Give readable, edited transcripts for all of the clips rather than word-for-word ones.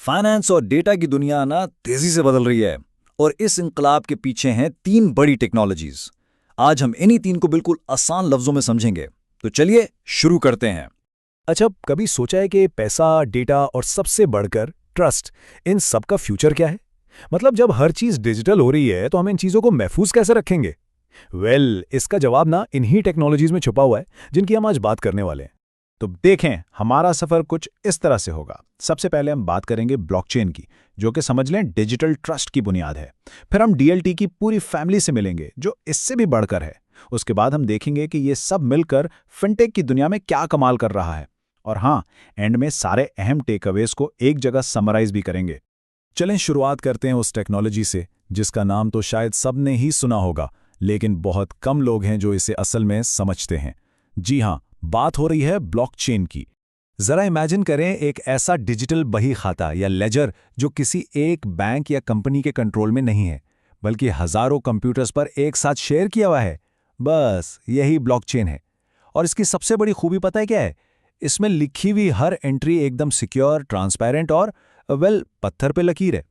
Finance और data की दुनिया ना तेजी से बदल रही है और इस इंकलाब के पीछे हैं तीन बड़ी टेक्नोलॉजीज। आज हम इन्हीं तीन को बिल्कुल आसान लफ्जों में समझेंगे। तो चलिए शुरू करते हैं। अच्छा, कभी सोचा है कि पैसा, डेटा और सबसे बढ़कर ट्रस्ट, इन सब का फ्यूचर क्या है? मतलब जब हर चीज डिजिटल हो रही है तो हम इन चीजों को महफूज कैसे रखेंगे? इसका जवाब ना इन्हीं टेक्नोलॉजीज में छुपा हुआ है जिनकी हम आज बात करने वाले हैं। तो देखें, हमारा सफर कुछ इस तरह से होगा। सबसे पहले हम बात करेंगे ब्लॉकचेन की, जो कि समझ लें डिजिटल ट्रस्ट की बुनियाद है। फिर हम डीएलटी की पूरी फैमिली से मिलेंगे, जो इससे भी बढ़कर है। उसके बाद हम देखेंगे कि ये सब मिलकर फिनटेक की दुनिया में क्या कमाल कर रहा है। और हाँ, एंड में सारे अहम टेकअवेज को एक जगह समराइज भी करेंगे। चलें शुरुआत करते हैं उस टेक्नोलॉजी से जिसका नाम तो शायद सबने ही सुना होगा, लेकिन बहुत कम लोग हैं जो इसे असल में समझते हैं। जी हाँ, बात हो रही है ब्लॉकचेन की। जरा इमेजिन करें एक ऐसा डिजिटल बही खाता या लेजर जो किसी एक बैंक या कंपनी के कंट्रोल में नहीं है, बल्कि हजारों कंप्यूटर्स पर एक साथ शेयर किया हुआ है। बस यही ब्लॉकचेन है। और इसकी सबसे बड़ी खूबी पता है क्या है? इसमें लिखी हुई हर एंट्री एकदम सिक्योर, ट्रांसपेरेंट और पत्थर पे लकीर है।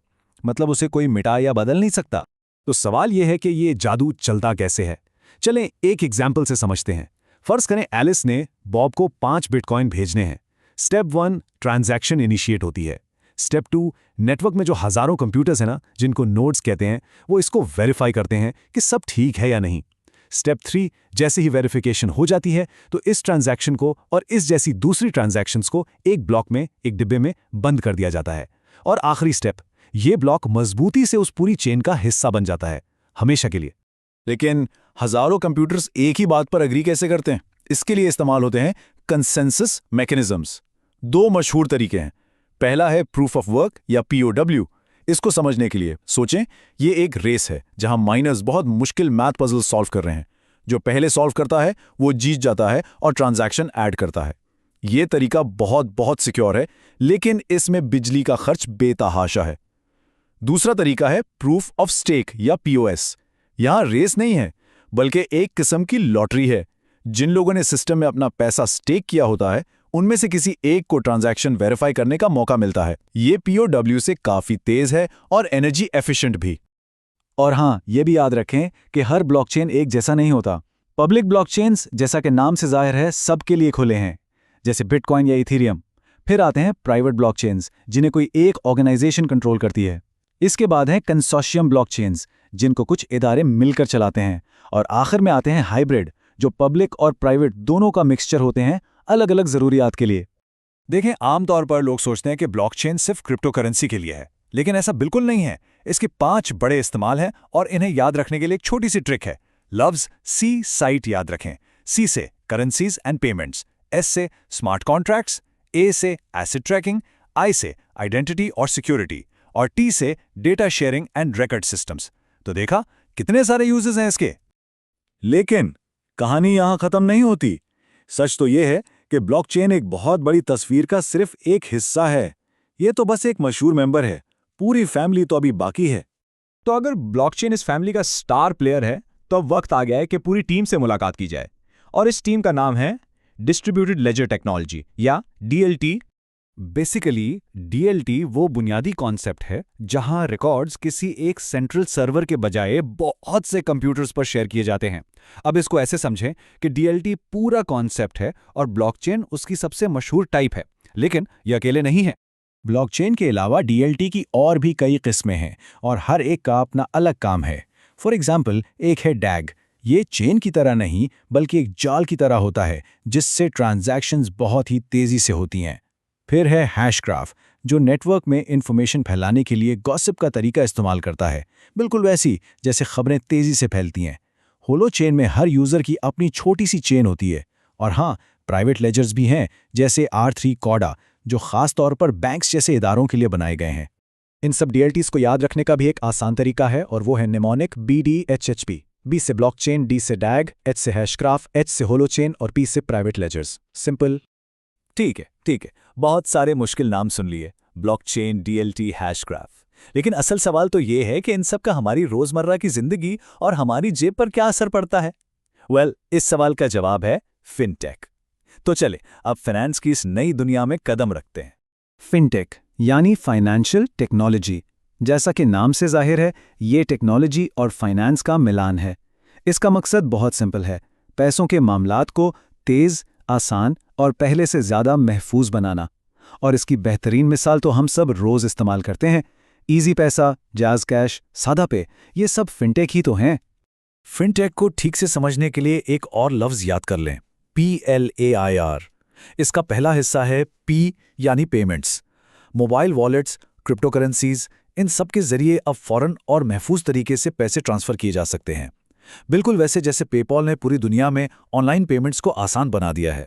मतलब उसे कोई मिटा या बदल नहीं सकता। तो सवाल यह है कि ये जादू चलता कैसे है? चलें एक एग्जाम्पल से समझते हैं। फर्ज करें एलिस ने बॉब को 5 बिटकॉइन भेजने हैं। स्टेप 1, ट्रांजैक्शन इनिशिएट होती है। स्टेप 2, नेटवर्क में जो हजारों कंप्यूटर्स हैं ना, जिनको नोड्स कहते हैं, वो इसको वेरीफाई करते हैं कि सब ठीक है या नहीं। स्टेप 3, जैसे ही वेरिफिकेशन हो जाती है तो इस ट्रांजैक्शन को और इस जैसी दूसरी ट्रांजैक्शंस को एक ब्लॉक में, एक डिब्बे में बंद कर दिया जाता है। और आखिरी स्टेप, ये ब्लॉक मजबूती से उस पूरी चेन का हिस्सा बन जाता है, हमेशा के लिए। लेकिन हजारों कंप्यूटर्स एक ही बात पर अग्री कैसे करते हैं? इसके लिए इस्तेमाल होते हैं कंसेंसस मैकेनिज्म्स। दो मशहूर तरीके हैं। पहला है प्रूफ ऑफ वर्क या पीओडब्ल्यू। इसको समझने के लिए सोचें, ये एक रेस है जहां माइनर्स बहुत मुश्किल मैथ पजल सॉल्व कर रहे हैं। जो पहले सॉल्व करता है वो जीत जाता है और ट्रांजैक्शन ऐड करता है। ये तरीका बहुत बहुत सिक्योर है, लेकिन इसमें बिजली का खर्च बेतहाशा है। दूसरा तरीका है प्रूफ ऑफ स्टेक या पीओएस। यहां रेस नहीं है, बल्कि एक किस्म की लॉटरी है। जिन लोगों ने सिस्टम में अपना पैसा स्टेक किया होता है, उनमें से किसी एक को ट्रांजैक्शन वेरीफाई करने का मौका मिलता है। ये पीओडब्ल्यू से काफी तेज है और एनर्जी एफिशिएंट भी। और हाँ, ये भी याद रखें कि हर ब्लॉकचेन एक जैसा नहीं होता। पब्लिक ब्लॉकचेन्स, जैसा कि नाम से जाहिर है, सबके लिए खुले हैं, जैसे बिटकॉइन या इथेरियम। फिर आते हैं प्राइवेट ब्लॉकचेन्स, जिन्हें कोई एक ऑर्गेनाइजेशन कंट्रोल करती है। इसके बाद हैं कंसोर्शियम ब्लॉकचेन्स, जिनको कुछ इदारे मिलकर चलाते हैं। और आखिर में आते हैं हाइब्रिड, जो पब्लिक और प्राइवेट दोनों का मिक्सचर होते हैं, अलग अलग जरूरियात के लिए। देखें, आमतौर पर लोग सोचते हैं कि ब्लॉकचेन सिर्फ क्रिप्टो करेंसी के लिए है, लेकिन ऐसा बिल्कुल नहीं है। इसके 5 बड़े इस्तेमाल हैं और इन्हें याद रखने के लिए एक छोटी सी ट्रिक है। लफ्ज सी साइट याद रखें। सी से करेंसीज एंड पेमेंट्स, एस से स्मार्ट कॉन्ट्रैक्ट्स, ए से एसिड ट्रैकिंग, आई से आइडेंटिटी और सिक्योरिटी, और टी से data sharing and record systems. तो देखा कितने सारे यूजेस हैं इसके। लेकिन कहानी यहां खत्म नहीं होती। सच तो यह है कि ब्लॉकचेन एक बहुत बड़ी तस्वीर का सिर्फ एक हिस्सा है। यह तो बस एक मशहूर मेंबर है, पूरी फैमिली तो अभी बाकी है। तो अगर ब्लॉकचेन इस फैमिली का स्टार प्लेयर है, तो अब वक्त आ गया है कि पूरी टीम से मुलाकात की जाए। और इस टीम का नाम है डिस्ट्रीब्यूटेड लेजर टेक्नोलॉजी या डीएलटी। बेसिकली डीएलटी वो बुनियादी कॉन्सेप्ट है जहां रिकॉर्ड्स किसी एक सेंट्रल सर्वर के बजाय बहुत से कंप्यूटर्स पर शेयर किए जाते हैं। अब इसको ऐसे समझें कि डीएलटी पूरा कॉन्सेप्ट है और ब्लॉकचेन उसकी सबसे मशहूर टाइप है, लेकिन यह अकेले नहीं है। ब्लॉकचेन के अलावा डीएलटी की और भी कई किस्में हैं और हर एक का अपना अलग काम है। फॉर एग्जाम्पल, एक है डैग। ये चेन की तरह नहीं, बल्कि एक जाल की तरह होता है, जिससे ट्रांजैक्शंस बहुत ही तेजी से होती हैं। फिर है हैशग्राफ, जो नेटवर्क में इंफॉर्मेशन फैलाने के लिए गॉसिप का तरीका इस्तेमाल करता है, बिल्कुल वैसी जैसे खबरें तेजी से फैलती हैं। होलो चेन में हर यूजर की अपनी छोटी सी चेन होती है। और हाँ, प्राइवेट लेजर्स भी हैं, जैसे R3 कॉडा, जो खास तौर पर बैंक्स जैसे इदारों के लिए बनाए गए हैं। इन सब डीएलटीज को याद रखने का भी एक आसान तरीका है, और वो है निमोनिक BDHHP। B से ब्लॉकचेन, D से डैग, H से हैशग्राफ, H से होलो चेन और P से प्राइवेट लेजर्स। सिंपल। ठीक है, बहुत सारे मुश्किल नाम सुन लिए, ब्लॉकचेन, डीएलटी, हैशग्राफ। लेकिन असल सवाल तो ये है कि इन सब का हमारी रोजमर्रा की जिंदगी और हमारी जेब पर क्या असर पड़ता है। इस सवाल का जवाब है फिनटेक। तो चले अब फाइनेंस की इस नई दुनिया में कदम रखते हैं। फिनटेक यानी फाइनेंशियल टेक्नोलॉजी। जैसा कि नाम से जाहिर है, ये टेक्नोलॉजी और फाइनेंस का मिलान है। इसका मकसद बहुत सिंपल है, पैसों के मामलात को तेज़, आसान और पहले से ज़्यादा महफूज बनाना। और इसकी बेहतरीन मिसाल तो हम सब रोज़ इस्तेमाल करते हैं। इजी पैसा, जाज़ कैश, सादा पे, ये सब फिनटेक ही तो हैं। फिनटेक को ठीक से समझने के लिए एक और लफ्ज़ याद कर लें, PLAIR। इसका पहला हिस्सा है P यानी पेमेंट्स। मोबाइल वॉलेट्स, क्रिप्टोकरेंसीज, इन सब के जरिए अब फौरन और महफूज तरीके से पैसे ट्रांसफ़र किए जा सकते हैं, बिल्कुल वैसे जैसे पेपॉल ने पूरी दुनिया में ऑनलाइन पेमेंट्स को आसान बना दिया है।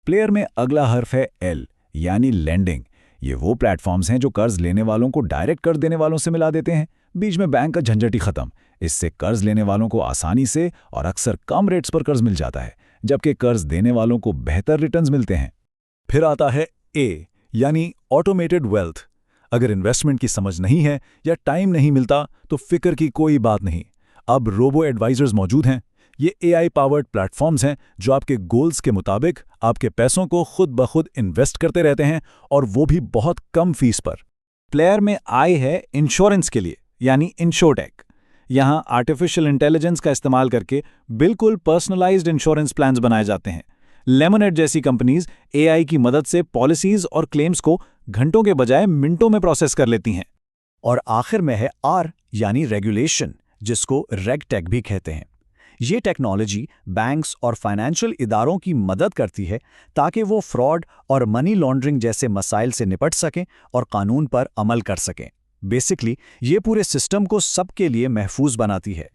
प्लेयर में अगला हर्फ है L यानी लेंडिंग। ये वो प्लेटफॉर्म्स हैं जो कर्ज लेने वालों को डायरेक्ट कर्ज देने वालों से मिला देते हैं। बीच में बैंक का झंझट ही खत्म। इससे कर्ज लेने वालों को आसानी से और अक्सर कम रेट्स पर कर्ज मिल जाता है, जबकि कर्ज देने वालों को बेहतर रिटर्न्स मिलते हैं। फिर आता है A यानी ऑटोमेटेड वेल्थ। अगर इन्वेस्टमेंट की समझ नहीं है या टाइम नहीं मिलता तो फिक्र की कोई बात नहीं, अब रोबो एडवाइजर्स मौजूद हैं। ये AI पावर्ड प्लेटफॉर्म्स हैं जो आपके गोल्स के मुताबिक आपके पैसों को खुद ब खुद इन्वेस्ट करते रहते हैं, और वो भी बहुत कम फीस पर। प्लेयर में I है इंश्योरेंस के लिए, यानी इंश्योरटेक। यहाँ आर्टिफिशियल इंटेलिजेंस का इस्तेमाल करके बिल्कुल पर्सनलाइज्ड इंश्योरेंस प्लान्स बनाए जाते हैं। लेमनेड जैसी कंपनीज AI की मदद से पॉलिसीज और क्लेम्स को घंटों के बजाय मिनटों में प्रोसेस कर लेती हैं। और आखिर में है R यानी रेगुलेशन, जिसको रेगटेक भी कहते हैं। ये टेक्नोलॉजी बैंक्स और फाइनेंशियल इदारों की मदद करती है ताकि वो फ्रॉड और मनी लॉन्ड्रिंग जैसे मसाइल से निपट सकें और कानून पर अमल कर सकें। बेसिकली ये पूरे सिस्टम को सबके लिए महफूज बनाती है।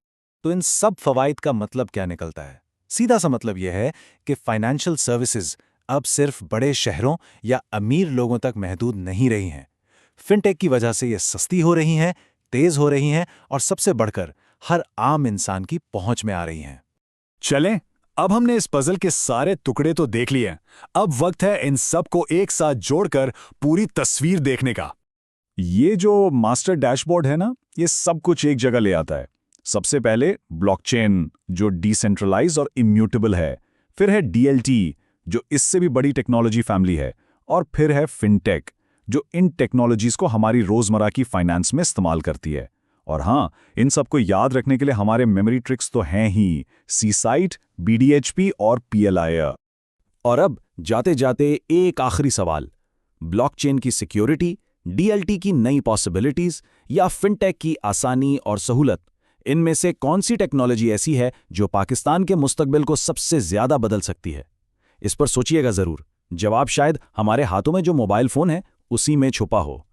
तो इन सब फवाइद का मतलब क्या निकलता है? सीधा सा मतलब यह है कि फाइनेंशियल सर्विसेज अब सिर्फ बड़े शहरों या अमीर लोगों तक महदूद नहीं रही हैं। फिनटेक की वजह से ये सस्ती हो रही हैं, तेज हो रही हैं और सबसे बढ़कर हर आम इंसान की पहुंच में आ रही हैं। चलें, अब हमने इस पजल के सारे टुकड़े तो देख लिए। अब वक्त है इन सब को एक साथ जोड़कर पूरी तस्वीर देखने का। ये जो मास्टर डैशबोर्ड है ना, ये सब कुछ एक जगह ले आता है। सबसे पहले ब्लॉकचेन, जो डिसेंट्रलाइज और इम्यूटेबल है। फिर है DLT, जो इससे भी बड़ी टेक्नोलॉजी फैमिली है। और फिर है फिनटेक, जो इन टेक्नोलॉजीज को हमारी रोजमर्रा की फाइनेंस में इस्तेमाल करती है। और हाँ, इन सबको याद रखने के लिए हमारे मेमोरी ट्रिक्स तो हैं ही, सीसाइट, BDHP और PLAIR। और अब जाते जाते एक आखिरी सवाल, ब्लॉकचेन की सिक्योरिटी, DLT की नई पॉसिबिलिटीज या फिनटेक की आसानी और सहूलत, इनमें से कौन सी टेक्नोलॉजी ऐसी है जो पाकिस्तान के मुस्तकबिल को सबसे ज्यादा बदल सकती है? इस पर सोचिएगा जरूर। जवाब शायद हमारे हाथों में जो मोबाइल फोन है उसी में छुपा हो।